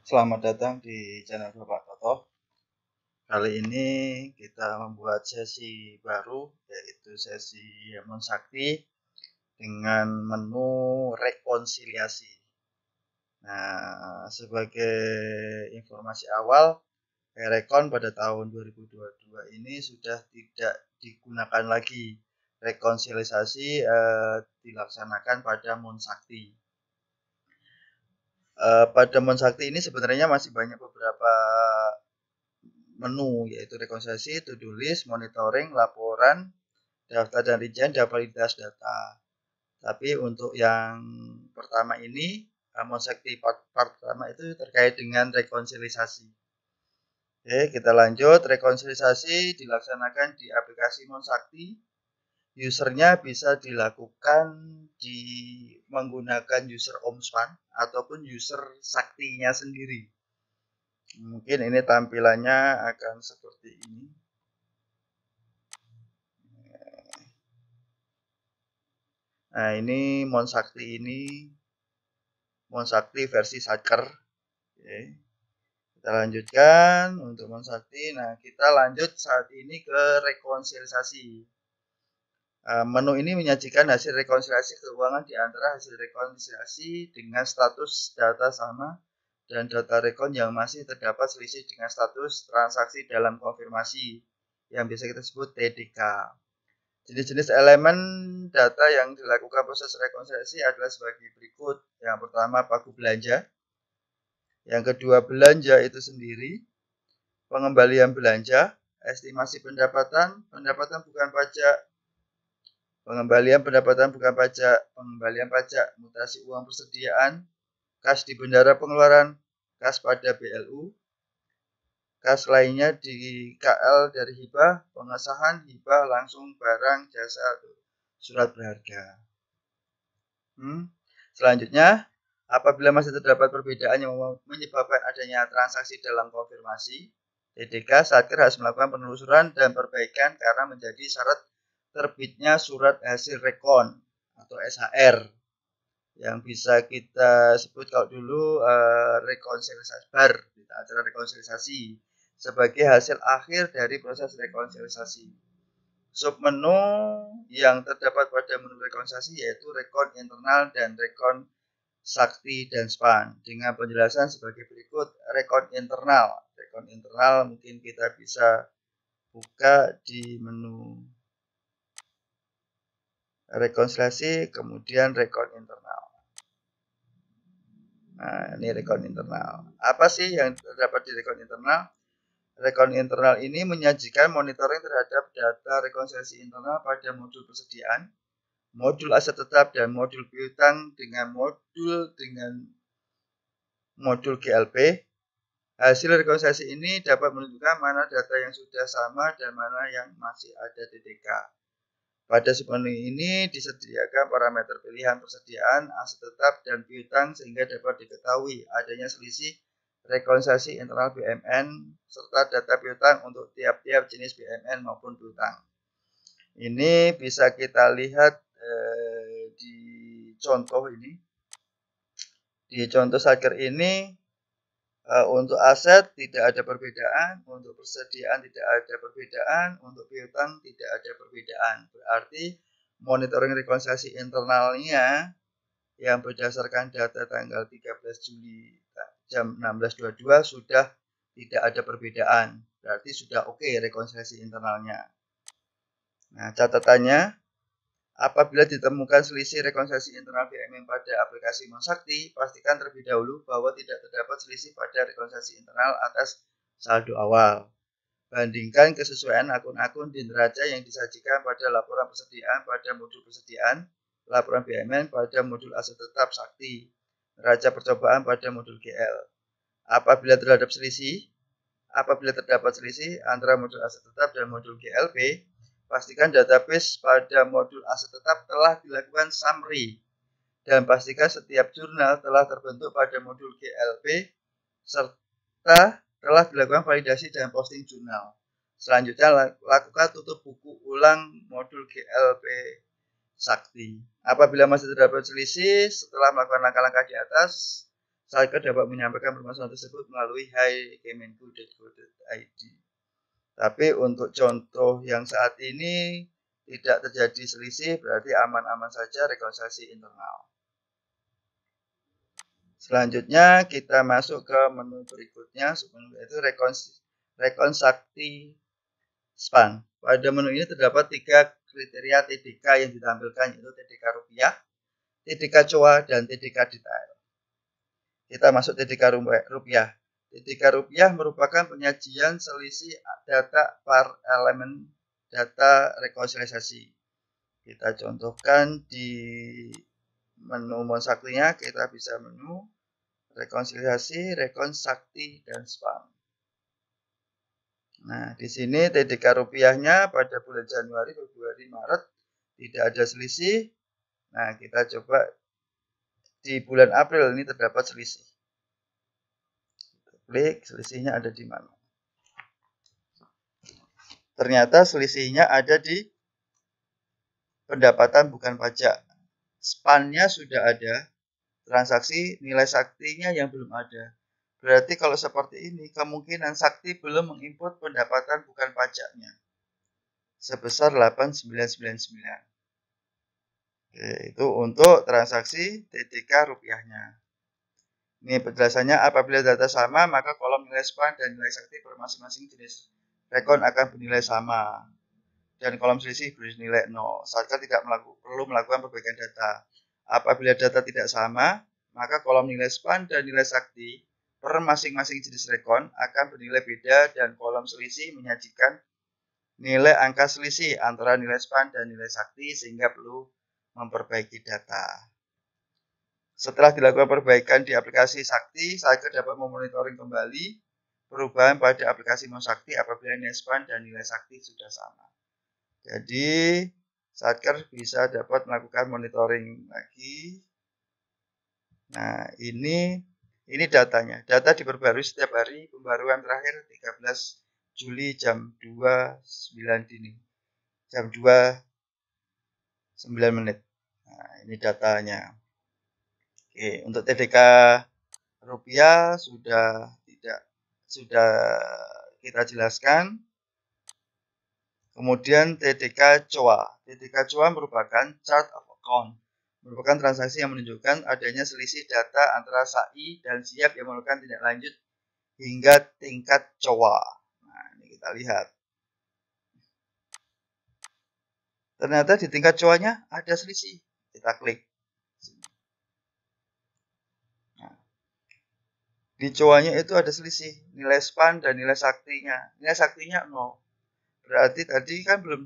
Selamat datang di channel Bapak Toto. Kali ini kita membuat sesi baru, yaitu sesi Monsakti dengan menu rekonsiliasi. Nah, sebagai informasi awal, Rekon pada tahun 2022 ini sudah tidak digunakan lagi. Rekonsiliasi dilaksanakan pada Monsakti. Pada Monsakti ini sebenarnya masih banyak beberapa menu, yaitu rekonsiliasi, to-do list, monitoring, laporan, daftar dan rincian, dan validitas data. Tapi untuk yang pertama ini, Monsakti part pertama itu terkait dengan rekonsiliasi. Oke, kita lanjut. Rekonsiliasi dilaksanakan di aplikasi Monsakti. Usernya bisa dilakukan di menggunakan user Omspan ataupun user Saktinya sendiri. Mungkin ini tampilannya akan seperti ini. Nah, ini Monsakti versi Satker. Oke. Kita lanjutkan untuk Monsakti. Nah, kita lanjut saat ini ke rekonsiliasi. Menu ini menyajikan hasil rekonsiliasi keuangan di antara hasil rekonsiliasi dengan status data sama dan data rekon yang masih terdapat selisih dengan status transaksi dalam konfirmasi yang biasa kita sebut TDK. Jenis-jenis elemen data yang dilakukan proses rekonsiliasi adalah sebagai berikut. Yang pertama, pagu belanja. Yang kedua, belanja itu sendiri. Pengembalian belanja, estimasi pendapatan, pendapatan bukan pajak, pengembalian pendapatan bukan pajak, pengembalian pajak, mutasi uang persediaan, kas di bendara pengeluaran, kas pada BLU, kas lainnya di KL dari hibah, pengesahan hibah langsung barang jasa surat berharga. Selanjutnya, apabila masih terdapat perbedaan yang menyebabkan adanya transaksi dalam konfirmasi, TDK Satker harus melakukan penelusuran dan perbaikan karena menjadi syarat terbitnya surat hasil rekon atau SHR yang bisa kita sebut kalau dulu rekonsiliasi bar, acara rekonsiliasi sebagai hasil akhir dari proses rekonsiliasi. Submenu yang terdapat pada menu rekonsiliasi yaitu rekon internal dan rekon sakti dan span dengan penjelasan sebagai berikut. Rekon internal mungkin kita bisa buka di menu rekonsiliasi, kemudian rekon internal. Nah, ini rekon internal. Apa sih yang terdapat di rekon internal? Rekon internal ini menyajikan monitoring terhadap data rekonsiliasi internal pada modul persediaan, modul aset tetap, dan modul piutang dengan modul GLP. Hasil rekonsiliasi ini dapat menunjukkan mana data yang sudah sama dan mana yang masih ada TDK. Pada submenu ini disediakan parameter pilihan persediaan, aset tetap, dan piutang sehingga dapat diketahui adanya selisih rekonsiliasi internal BUMN serta data piutang untuk tiap-tiap jenis BUMN maupun piutang. Ini bisa kita lihat di contoh ini. Di contoh Satker ini untuk aset tidak ada perbedaan, untuk persediaan tidak ada perbedaan, untuk piutang tidak ada perbedaan. Berarti monitoring rekonsiliasi internalnya yang berdasarkan data tanggal 13 Juli jam 16.22 sudah tidak ada perbedaan. Berarti sudah oke rekonsiliasi internalnya. Nah, catatannya, apabila ditemukan selisih rekonsiliasi internal BUMN pada aplikasi Monsakti, pastikan terlebih dahulu bahwa tidak terdapat selisih pada rekonsiliasi internal atas saldo awal. Bandingkan kesesuaian akun-akun di neraca yang disajikan pada laporan persediaan pada modul persediaan, laporan BUMN pada modul aset tetap Sakti, neraca percobaan pada modul GL. Apabila terdapat selisih antara modul aset tetap dan modul GLP, pastikan database pada modul aset tetap telah dilakukan summary dan pastikan setiap jurnal telah terbentuk pada modul GLP serta telah dilakukan validasi dan posting jurnal. Selanjutnya lakukan tutup buku ulang modul GLP Sakti. Apabila masih terdapat selisih setelah melakukan langkah-langkah di atas, Satker dapat menyampaikan permasalahan tersebut melalui hai.kemenku.go.id. Tapi untuk contoh yang saat ini tidak terjadi selisih, berarti aman-aman saja rekonsiliasi internal. Selanjutnya kita masuk ke menu berikutnya, yaitu Rekon Sakti SPAN. Pada menu ini terdapat 3 kriteria TDK yang ditampilkan, yaitu TDK rupiah, TDK COA, dan TDK detail. Kita masuk TDK rupiah. TDK rupiah merupakan penyajian selisih data per elemen data rekonsiliasi. Kita contohkan di menu Monsaktinya, kita bisa menu rekonsiliasi, rekon sakti, dan SPAN. Nah, di sini TDK rupiahnya pada bulan Januari, Februari, Maret tidak ada selisih. Nah, kita coba di bulan April ini terdapat selisih. Klik selisihnya ada di mana. Ternyata selisihnya ada di pendapatan bukan pajak. SPAN-nya sudah ada, transaksi nilai saktinya yang belum ada. Berarti kalau seperti ini, kemungkinan Sakti belum menginput pendapatan bukan pajaknya sebesar 8.999. Oke, itu untuk transaksi TDK rupiahnya. Ini penjelasannya, apabila data sama, maka kolom nilai SPAN dan nilai Sakti per masing-masing jenis rekon akan bernilai sama. Dan kolom selisih bernilai 0. Satker tidak perlu melakukan perbaikan data. Apabila data tidak sama, maka kolom nilai SPAN dan nilai Sakti per masing-masing jenis rekon akan bernilai beda dan kolom selisih menyajikan nilai angka selisih antara nilai SPAN dan nilai Sakti sehingga perlu memperbaiki data. Setelah dilakukan perbaikan di aplikasi Sakti, Satker dapat memonitoring kembali perubahan pada aplikasi Monsakti apabila nilai SPAN dan nilai Sakti sudah sama. Jadi, Satker bisa dapat melakukan monitoring lagi. Nah, ini datanya. Data diperbarui setiap hari, pembaruan terakhir 13 Juli jam 2.09 dini. Jam 2.09 menit. Nah, ini datanya. Oke, untuk TDK rupiah sudah kita jelaskan. Kemudian TDK COA. TDK COA merupakan chart of account. Merupakan transaksi yang menunjukkan adanya selisih data antara SAI dan SIAP yang melakukan tindak lanjut hingga tingkat COA. Nah, ini kita lihat. Ternyata di tingkat COA-nya ada selisih. Kita klik. Nah, di COA-nya itu ada selisih. Nilai SPAN dan nilai saktinya. Nilai saktinya 0. Berarti tadi kan belum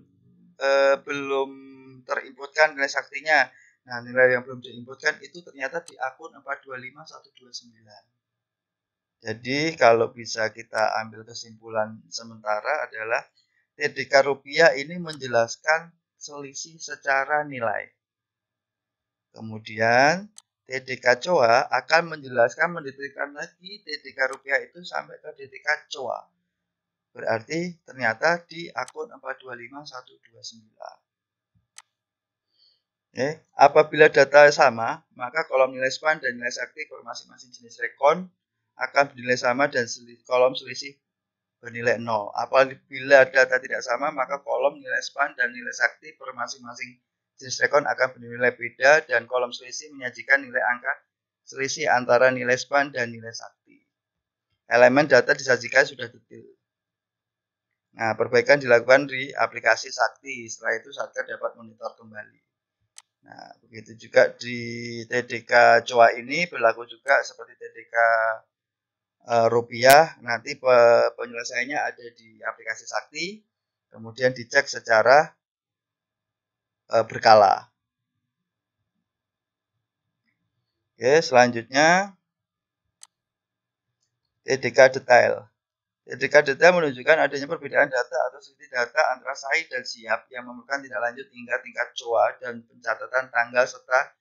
terinputkan nilai saktinya. Nah, nilai yang belum diinputkan itu ternyata di akun 425129. Jadi, kalau bisa kita ambil kesimpulan sementara adalah TDK rupiah ini menjelaskan selisih secara nilai. Kemudian, TDK COA akan menjelaskan mendetailkan lagi TDK rupiah itu sampai ke TDK COA. Berarti ternyata di akun 425129. Apabila data sama, maka kolom nilai SPAN dan nilai sakti per masing-masing jenis rekon akan bernilai sama dan kolom selisih bernilai 0. Apabila data tidak sama, maka kolom nilai SPAN dan nilai sakti per masing-masing jenis rekon akan bernilai beda dan kolom selisih menyajikan nilai angka selisih antara nilai SPAN dan nilai sakti. Elemen data disajikan sudah detail. Nah, perbaikan dilakukan di aplikasi Sakti. Setelah itu Satker dapat monitor kembali. Nah, begitu juga di TDK COA ini berlaku juga seperti TDK rupiah. Nanti penyelesaiannya ada di aplikasi Sakti, kemudian dicek secara berkala. Oke, selanjutnya TDK detail. TDK detail menunjukkan adanya perbedaan data atau selisih data antara SAI dan SIAP yang memerlukan tindak lanjut hingga tingkat COA dan pencatatan tanggal serta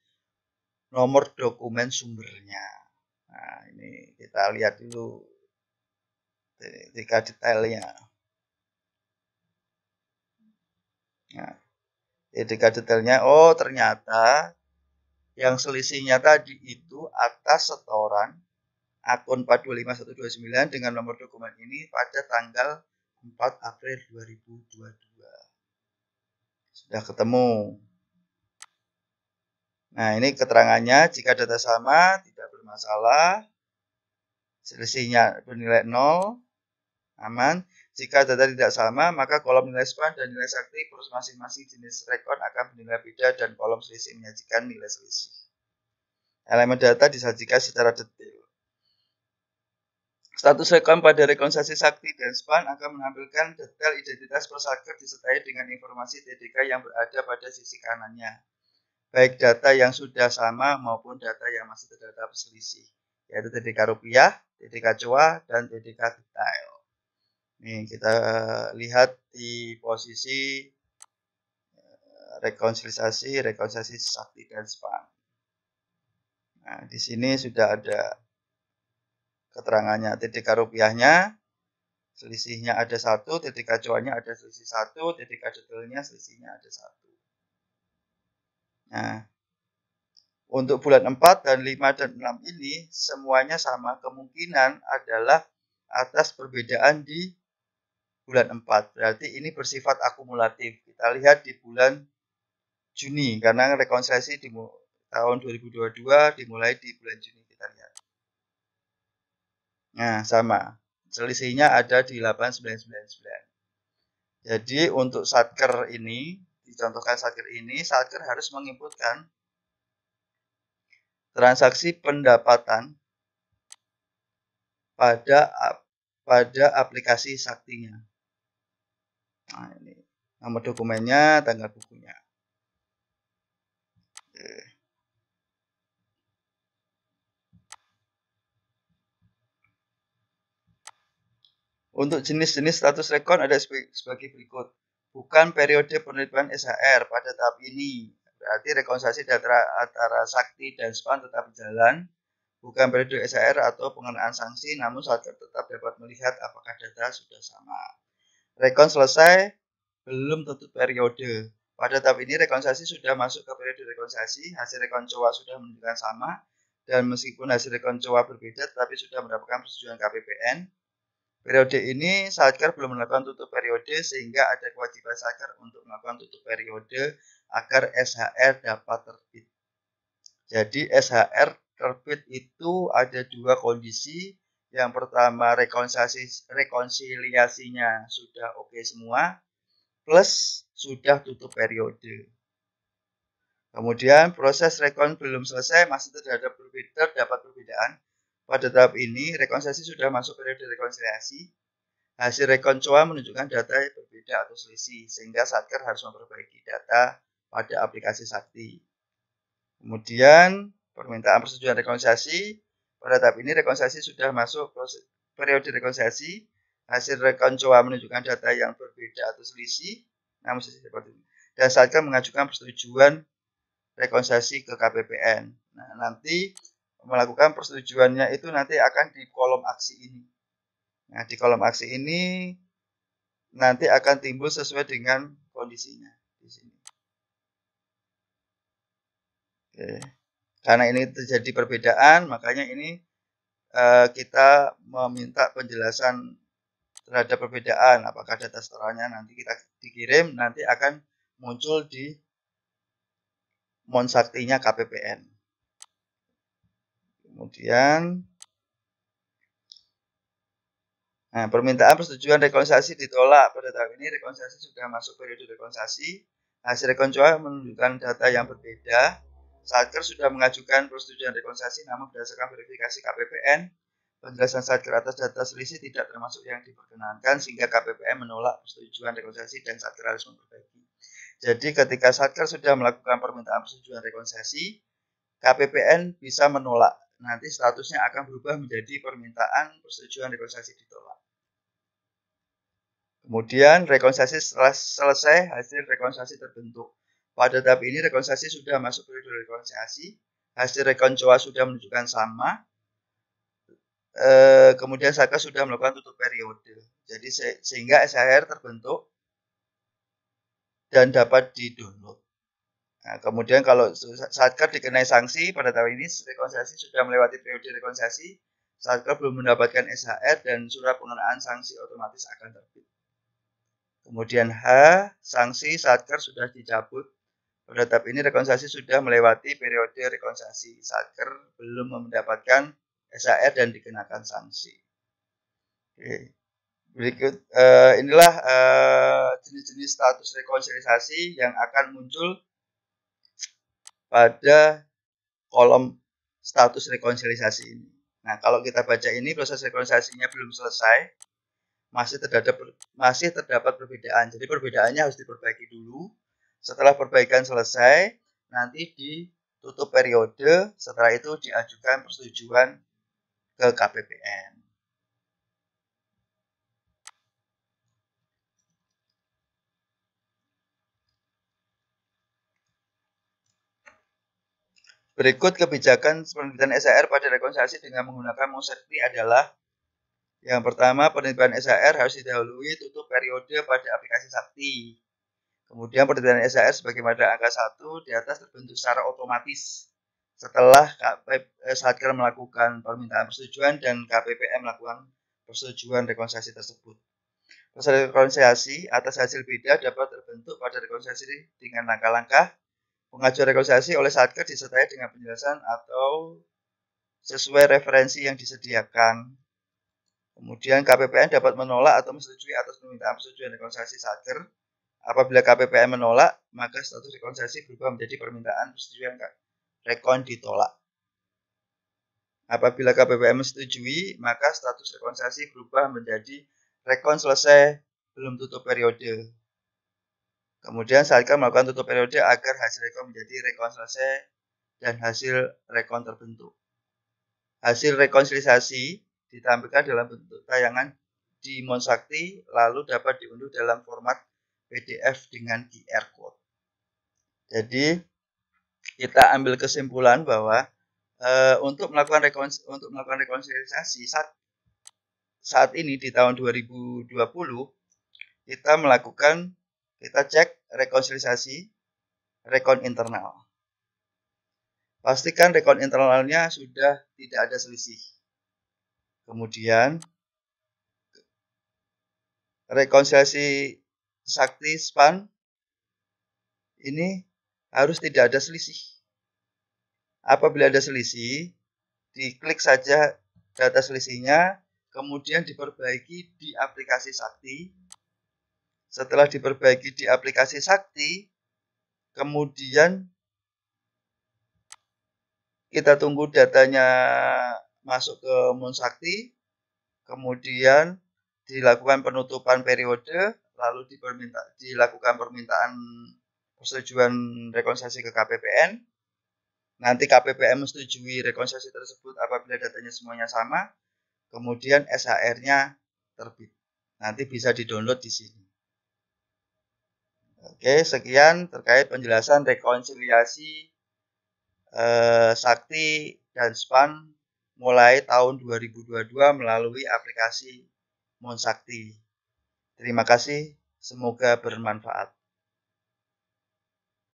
nomor dokumen sumbernya. Nah, ini kita lihat dulu TDK detailnya. Nah, TDK detailnya, oh ternyata yang selisihnya tadi itu atas setoran akun 425129 dengan nomor dokumen ini pada tanggal 4 April 2022. Sudah ketemu. Nah, ini keterangannya, jika data sama tidak bermasalah, selisihnya bernilai 0, aman. Jika data tidak sama, maka kolom nilai span dan nilai sakti plus masing-masing jenis rekon akan bernilai beda dan kolom selisih menyajikan nilai selisih. Elemen data disajikan secara detail. Status rekon pada rekonsiliasi sakti dan span akan menampilkan detail identitas pesaker disertai dengan informasi TDK yang berada pada sisi kanannya, baik data yang sudah sama maupun data yang masih terdapat selisih, yaitu TDK rupiah, TDK COA, dan TDK detail. Nih, kita lihat di posisi rekonsiliasi sakti dan span. Nah, di sini sudah ada keterangannya. TDK rupiahnya selisihnya ada 1, TDK COA-nya ada selisih 1, TDK detailnya selisihnya ada 1. Nah, untuk bulan 4 dan 5 dan 6 ini semuanya sama, kemungkinan adalah atas perbedaan di bulan 4. Berarti ini bersifat akumulatif. Kita lihat di bulan Juni, karena rekonsiliasi di tahun 2022 dimulai di bulan Juni, kita lihat. Nah, sama. Selisihnya ada di 8999. Jadi untuk satker ini, dicontohkan satker ini, satker harus menginputkan transaksi pendapatan pada aplikasi saktinya. Nah, ini nomor dokumennya, tanggal bukunya. Oke. Untuk jenis-jenis status rekon ada sebagai berikut. Bukan periode penerimaan SHR pada tahap ini. Berarti rekonsiliasi antara sakti dan span tetap berjalan. Bukan periode SHR atau pengenaan sanksi, namun satker tetap dapat melihat apakah data sudah sama. Rekon selesai, belum tentu periode. Pada tahap ini rekonsiliasi sudah masuk ke periode rekonsiliasi, hasil rekon COA sudah menunjukkan sama, dan meskipun hasil rekon COA berbeda, tetapi sudah mendapatkan persetujuan KPPN. Periode ini satker belum melakukan tutup periode, sehingga ada kewajiban satker untuk melakukan tutup periode agar SHR dapat terbit. Jadi SHR terbit itu ada dua kondisi. Yang pertama rekonsiliasinya sudah oke semua, plus sudah tutup periode. Kemudian proses rekon belum selesai, masih terdapat perbedaan. Pada tahap ini rekonsiliasi sudah masuk periode rekonsiliasi. Hasil rekon COA menunjukkan data yang berbeda atau selisih, sehingga satker harus memperbaiki data pada aplikasi sakti. Kemudian permintaan persetujuan rekonsiliasi. Pada tahap ini rekonsiliasi sudah masuk periode rekonsiliasi. Hasil rekon COA menunjukkan data yang berbeda atau selisih, namun seperti ini. Dan satker mengajukan persetujuan rekonsiliasi ke KPPN. Nah, nanti melakukan persetujuannya itu nanti akan di kolom aksi ini. Nah, di kolom aksi ini nanti akan timbul sesuai dengan kondisinya di sini. Oke. Karena ini terjadi perbedaan, makanya ini kita meminta penjelasan terhadap perbedaan. Apakah data setoranya nanti kita dikirim, nanti akan muncul di Monsaktinya KPPN. Kemudian, nah, permintaan persetujuan rekonsiliasi ditolak. Pada tahap ini rekonsiliasi sudah masuk periode rekonsiliasi. Hasil rekon COA menunjukkan data yang berbeda. Satker sudah mengajukan persetujuan rekonsiliasi, namun berdasarkan verifikasi KPPN, penjelasan satker atas data selisih tidak termasuk yang diperkenankan, sehingga KPPN menolak persetujuan rekonsiliasi dan satker harus memperbaiki. Jadi ketika satker sudah melakukan permintaan persetujuan rekonsiliasi, KPPN bisa menolak. Nanti statusnya akan berubah menjadi permintaan persetujuan rekonsiliasi ditolak. Kemudian rekonsiliasi setelah selesai, hasil rekonsiliasi terbentuk. Pada tahap ini rekonsiliasi sudah masuk periode rekonsiliasi, hasil rekon COA sudah menunjukkan sama, kemudian satker sudah melakukan tutup periode. Jadi sehingga SHR terbentuk dan dapat di-download. Nah, kemudian kalau satker dikenai sanksi pada tahap ini rekonsiliasi sudah melewati periode rekonsiliasi, Satker belum mendapatkan SHR dan surat pengenaan sanksi otomatis akan terbit. Kemudian H, sanksi Satker sudah dicabut. Pada tahap ini rekonsiliasi sudah melewati periode rekonsiliasi. Satker belum mendapatkan SHR dan dikenakan sanksi. Oke. Berikut inilah jenis-jenis status rekonsiliasi yang akan muncul pada kolom status rekonsiliasi ini. Nah, kalau kita baca ini proses rekonsiliasinya belum selesai, masih terdapat perbedaan. Jadi perbedaannya harus diperbaiki dulu. Setelah perbaikan selesai, nanti ditutup periode. Setelah itu diajukan persetujuan ke KPPN. Berikut kebijakan penerbitan SHR pada rekonsiliasi dengan menggunakan Monsakti adalah yang pertama, penerbitan SHR harus didahului tutup periode pada aplikasi Sakti. Kemudian penerbitan SHR sebagaimana angka 1 di atas terbentuk secara otomatis setelah Satker melakukan permintaan persetujuan dan KPPM melakukan persetujuan rekonsiliasi tersebut. Proses rekonsiliasi atas hasil beda dapat terbentuk pada rekonsiliasi dengan langkah-langkah. Pengajuan rekonsiliasi oleh Satker disertai dengan penjelasan atau sesuai referensi yang disediakan. Kemudian KPPN dapat menolak atau menyetujui atas permintaan persetujuan rekonsiliasi Satker. Apabila KPPN menolak, maka status rekonsiliasi berubah menjadi permintaan persetujuan rekon ditolak. Apabila KPPN menyetujui, maka status rekonsiliasi berubah menjadi rekon selesai belum tutup periode. Kemudian Satker melakukan tutup periode agar hasil rekon menjadi rekon selesai dan hasil rekon terbentuk. Hasil rekonsiliasi ditampilkan dalam bentuk tayangan di Monsakti, lalu dapat diunduh dalam format PDF dengan QR code. Jadi kita ambil kesimpulan bahwa untuk melakukan rekonsiliasi saat ini di tahun 2020 kita cek rekonsiliasi rekon internal. Pastikan rekon internalnya sudah tidak ada selisih. Kemudian rekonsiliasi Sakti SPAN ini harus tidak ada selisih. Apabila ada selisih, diklik saja data selisihnya, kemudian diperbaiki di aplikasi Sakti. Setelah diperbaiki di aplikasi Sakti, kemudian kita tunggu datanya masuk ke Monsakti, kemudian dilakukan penutupan periode, lalu dilakukan permintaan persetujuan rekonsiliasi ke KPPN. Nanti KPPN menyetujui rekonsiliasi tersebut apabila datanya semuanya sama, kemudian SHR-nya terbit. Nanti bisa di-download di sini. Oke, sekian terkait penjelasan rekonsiliasi Sakti dan SPAN mulai tahun 2022 melalui aplikasi Monsakti. Terima kasih, semoga bermanfaat.